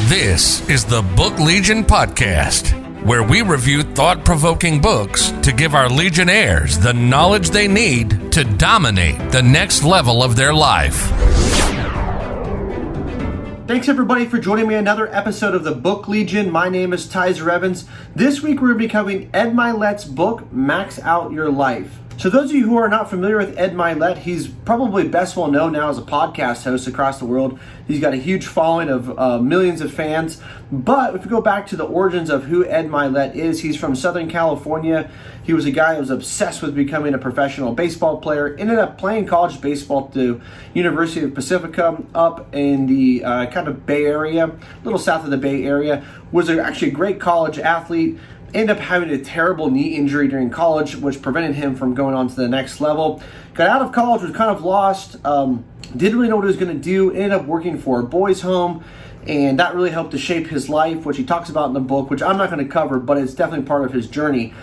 This is the Book Legion Podcast, where we review thought-provoking books to give our Legionnaires the knowledge they need to dominate the next level of their life. Thanks everybody for joining me on another episode of the Book Legion. My name is Tyzer Evans. This week we're going to be covering Ed Mylett's book, Max Out Your Life. So those of you who are not familiar with Ed Mylett, he's probably best well known now as a podcast host across the world. He's got a huge following of millions of fans. But if we go back to the origins of who Ed Mylett is, he's from Southern California. He was a guy who was obsessed with becoming a professional baseball player. Ended up playing college baseball to University of Pacifica up in the kind of Bay Area, a little south of the Bay Area. Was actually a great college athlete. Ended up having a terrible knee injury during college, which prevented him from going on to the next level. Got out of college, was kind of lost, didn't really know what he was going to do, ended up working for a boys' home, and that really helped to shape his life, which he talks about in the book, which I'm not going to cover, but it's definitely part of his journey.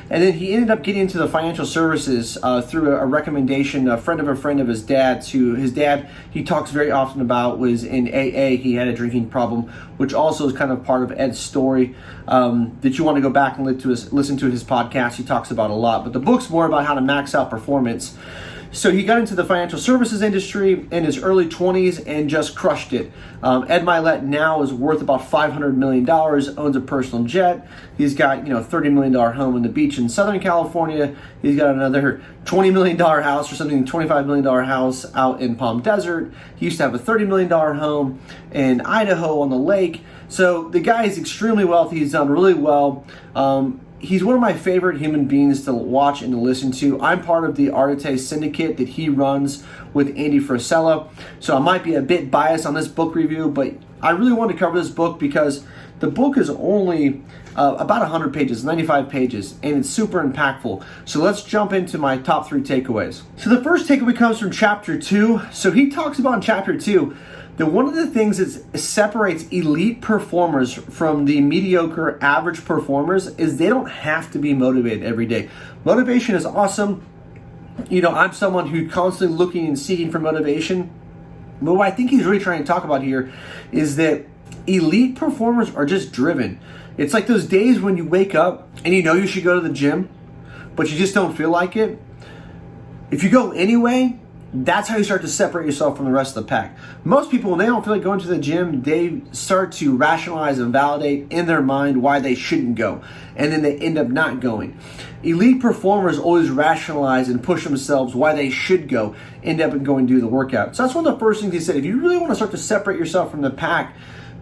And then he ended up getting into the financial services through a recommendation, a friend of his dad's, who his dad, he talks very often about, was in AA. He had a drinking problem, which also is kind of part of Ed's story that you want to go back and listen to his podcast. He talks about a lot, but the book's more about how to max out performance. So he got into the financial services industry in his early 20s and just crushed it. Ed Mylett now is worth about $500 million, owns a personal jet. He's got $30 million home on the beach in Southern California. He's got another $20 million house or something, $25 million house out in Palm Desert. He used to have a $30 million home in Idaho on the lake. So the guy is extremely wealthy. He's done really well. He's one of my favorite human beings to watch and to listen to. I'm part of the Arte Syndicate that he runs with Andy Frisella. So I might be a bit biased on this book review, but I really want to cover this book because the book is only about 100 pages, 95 pages, and it's super impactful. So let's jump into my top 3 takeaways. So the first takeaway comes from chapter 2. So he talks about in chapter 2 that one of the things that separates elite performers from the mediocre average performers is they don't have to be motivated every day. Motivation is awesome. I'm someone who's constantly looking and seeking for motivation. But what I think he's really trying to talk about here is that elite performers are just driven. It's like those days when you wake up and you should go to the gym, but you just don't feel like it. If you go anyway, that's how you start to separate yourself from the rest of the pack. Most people, when they don't feel like going to the gym, they start to rationalize and validate in their mind why they shouldn't go. And then they end up not going. Elite performers always rationalize and push themselves why they should go, end up and going to do the workout. So that's one of the first things he said. If you really want to start to separate yourself from the pack,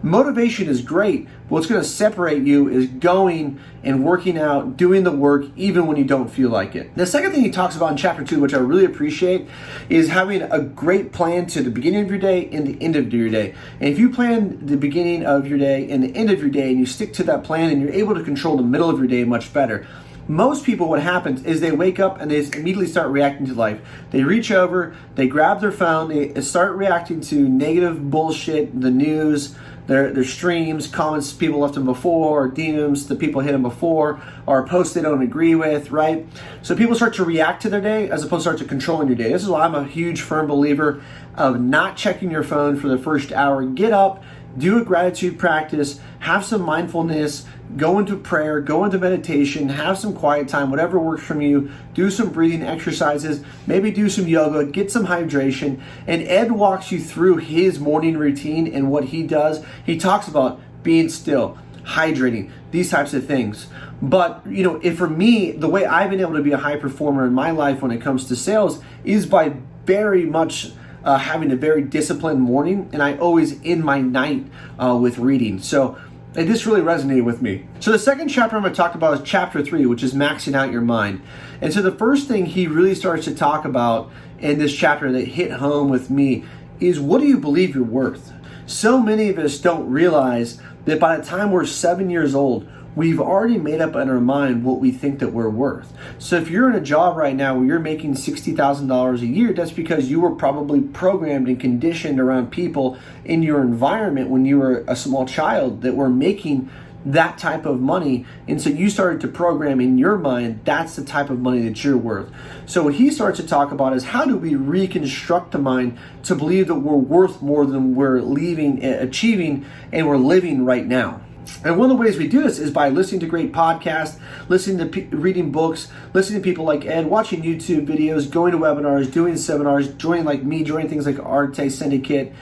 motivation is great. What's going to separate you is going and working out, doing the work, even when you don't feel like it. The second thing he talks about in chapter 2, which I really appreciate, is having a great plan to the beginning of your day and the end of your day. And if you plan the beginning of your day and the end of your day and you stick to that plan, and you're able to control the middle of your day much better. Most people, what happens is they wake up and they immediately start reacting to life. They reach over, they grab their phone, they start reacting to negative bullshit, the news, their streams, comments people left them before, or DMs the people hit them before, or posts they don't agree with, right? So people start to react to their day as opposed to start to controlling your day. This is why I'm a huge firm believer of not checking your phone for the first hour. Get up, do a gratitude practice, have some mindfulness, go into prayer, go into meditation, have some quiet time, whatever works for you. Do some breathing exercises, maybe do some yoga, get some hydration. And Ed walks you through his morning routine and what he does. He talks about being still, hydrating, these types of things. But, if for me, the way I've been able to be a high performer in my life when it comes to sales is by very much having a very disciplined morning, and I always end my night with reading. So it just really resonated with me. So the second chapter I'm going to talk about is chapter 3, which is maxing out your mind. And so the first thing he really starts to talk about in this chapter that hit home with me is, what do you believe you're worth? So many of us don't realize that by the time we're 7 years old, we've already made up in our mind what we think that we're worth. So if you're in a job right now where you're making $60,000 a year, that's because you were probably programmed and conditioned around people in your environment when you were a small child that were making that type of money. And so you started to program in your mind, that's the type of money that you're worth. So what he starts to talk about is how do we reconstruct the mind to believe that we're worth more than we're achieving, and we're living right now. And one of the ways we do this is by listening to great podcasts, listening to reading books, listening to people like Ed, watching YouTube videos, going to webinars, doing seminars, joining things like Arte Syndicate,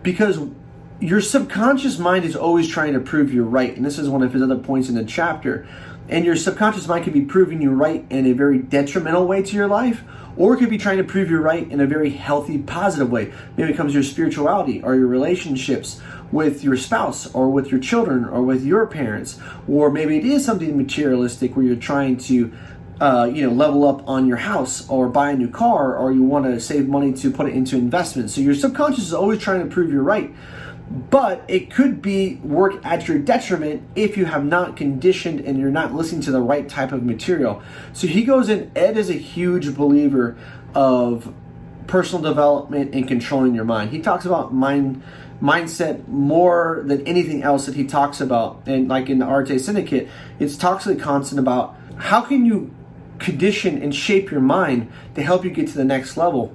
because your subconscious mind is always trying to prove you're right. And this is one of his other points in the chapter. And your subconscious mind can be proving you right in a very detrimental way to your life, or it could be trying to prove you right in a very healthy, positive way. Maybe it comes to your spirituality or your relationships with your spouse or with your children or with your parents, or maybe it is something materialistic where you're trying to level up on your house or buy a new car, or you want to save money to put it into investments. So your subconscious is always trying to prove you're right. But it could be work at your detriment if you have not conditioned and you're not listening to the right type of material. So he goes in, Ed is a huge believer of personal development and controlling your mind. He talks about mindset more than anything else that he talks about. And like in the Arte Syndicate, it's Toxically Constant about how can you condition and shape your mind to help you get to the next level.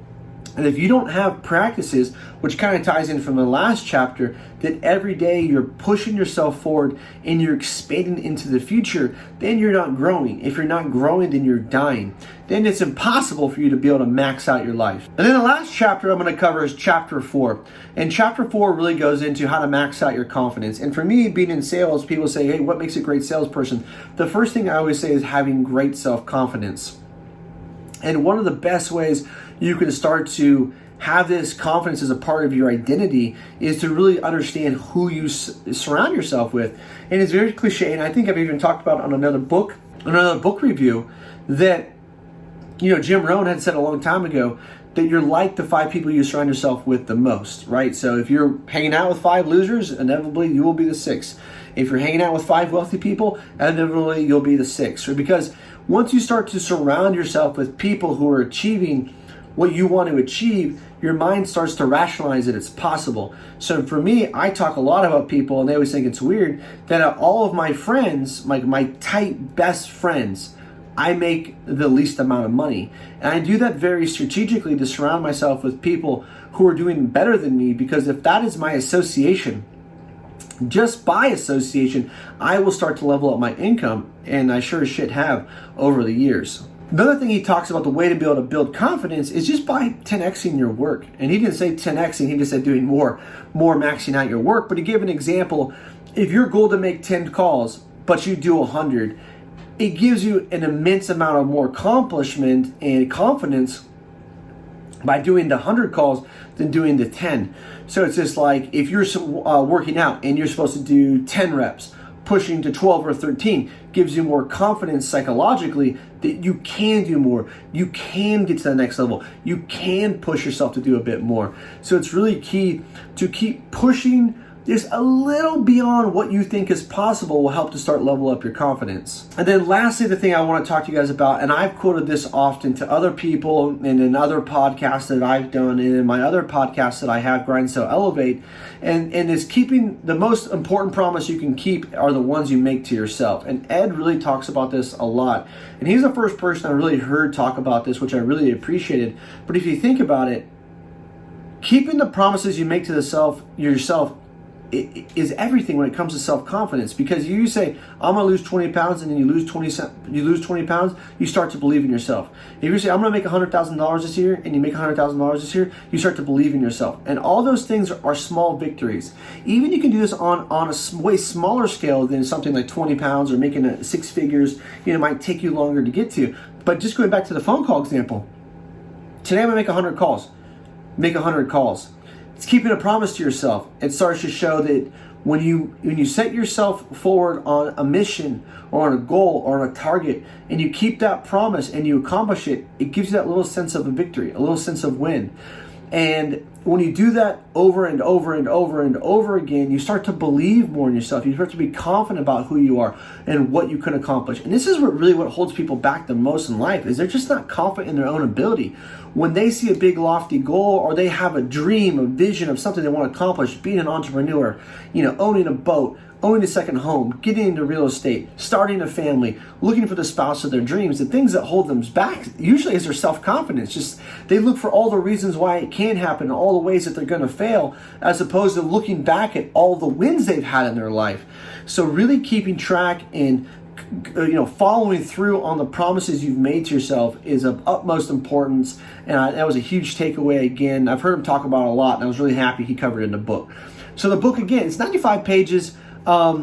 And if you don't have practices, which kind of ties in from the last chapter, that every day you're pushing yourself forward and you're expanding into the future, then you're not growing. If you're not growing, then you're dying. Then it's impossible for you to be able to max out your life. And then the last chapter I'm going to cover is chapter 4. And chapter 4 really goes into how to max out your confidence. And for me, being in sales, people say, hey, what makes a great salesperson? The first thing I always say is having great self-confidence. And one of the best ways you can start to have this confidence as a part of your identity is to really understand who you surround yourself with. And it's very cliche, and I think I've even talked about it on another book review, that Jim Rohn had said a long time ago that you're like the 5 people you surround yourself with the most, right? So if you're hanging out with 5 losers, inevitably you will be the 6th. If you're hanging out with 5 wealthy people, inevitably you'll be the 6th. Right? Because once you start to surround yourself with people who are achieving what you want to achieve, your mind starts to rationalize that it's possible. So for me, I talk a lot about people, and they always think it's weird, that all of my friends, my tight best friends, I make the least amount of money. And I do that very strategically to surround myself with people who are doing better than me, because if that is my association, just by association, I will start to level up my income, and I sure as shit have over the years. Another thing he talks about, the way to be able to build confidence, is just by 10xing your work. And he didn't say 10xing, he just said doing more maxing out your work. But he gave an example. If your goal to make 10 calls, but you do 100, it gives you an immense amount of more accomplishment and confidence by doing the 100 calls than doing the 10. So it's just like if you're working out and you're supposed to do 10 reps, pushing to 12 or 13 gives you more confidence psychologically that you can do more. You can get to the next level. You can push yourself to do a bit more. So it's really key to keep pushing just a little beyond what you think is possible will help to start level up your confidence. And then lastly, the thing I want to talk to you guys about, and I've quoted this often to other people and in other podcasts that I've done and in my other podcasts that I have, Grind So Elevate, and is keeping the most important promise you can keep are the ones you make to yourself. And Ed really talks about this a lot. And he's the first person I really heard talk about this, which I really appreciated. But if you think about it, keeping the promises you make to yourself is everything when it comes to self-confidence. Because you say, I'm going to lose 20 pounds, and then you lose 20 pounds, you start to believe in yourself. If you say, I'm going to make $100,000 this year, and you make $100,000 this year, you start to believe in yourself. And all those things are small victories. Even you can do this on a way smaller scale than something like 20 pounds or making 6 figures. It might take you longer to get to. But just going back to the phone call example, today I'm going to make 100 calls. Make 100 calls. It's keeping a promise to yourself. It starts to show that when you set yourself forward on a mission or on a goal or on a target, and you keep that promise and you accomplish it, it gives you that little sense of a victory, a little sense of win. And when you do that over and over and over and over again, you start to believe more in yourself. You start to be confident about who you are and what you can accomplish. And this is what holds people back the most in life, is they're just not confident in their own ability. When they see a big lofty goal, or they have a dream, a vision of something they want to accomplish, being an entrepreneur, owning a boat, owning a second home, getting into real estate, starting a family, looking for the spouse of their dreams, the things that hold them back usually is their self-confidence. Just they look for all the reasons why it can happen and all the ways that they're going to fail, as opposed to looking back at all the wins they've had in their life. So really keeping track and following through on the promises you've made to yourself is of utmost importance. And that was a huge takeaway. Again, I've heard him talk about it a lot, and I was really happy he covered it in the book. So the book, again, it's 95 pages. I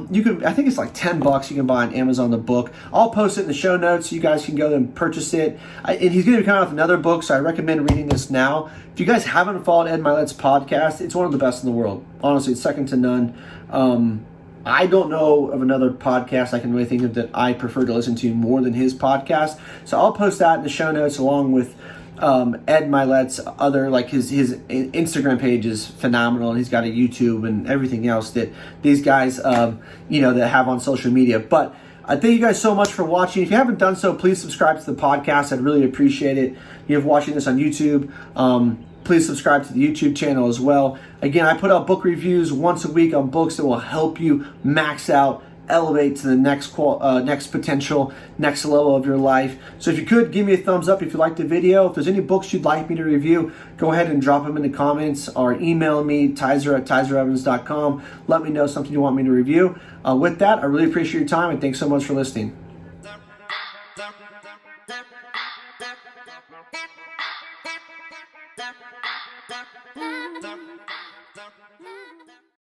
think it's like $10 you can buy on Amazon, the book. I'll post it in the show notes so you guys can go and purchase it. And he's going to be coming out with another book, so I recommend reading this now. If you guys haven't followed Ed Mylett's podcast, it's one of the best in the world. Honestly, it's second to none. I don't know of another podcast I can really think of that I prefer to listen to more than his podcast. So I'll post that in the show notes along with Ed Mylett's other, like his Instagram page is phenomenal, and he's got a YouTube and everything else that these guys that have on social media. But I thank you guys so much for watching. If you haven't done so, please subscribe to the podcast. I'd really appreciate it. You're watching this on YouTube. Please subscribe to the YouTube channel as well. Again, I put out book reviews once a week on books that will help you max out, elevate to the next potential, next level of your life. So if you could, give me a thumbs up if you liked the video. If there's any books you'd like me to review, go ahead and drop them in the comments or email me, Tizer@TizerEvans.com. Let me know something you want me to review. With that, I really appreciate your time, and thanks so much for listening.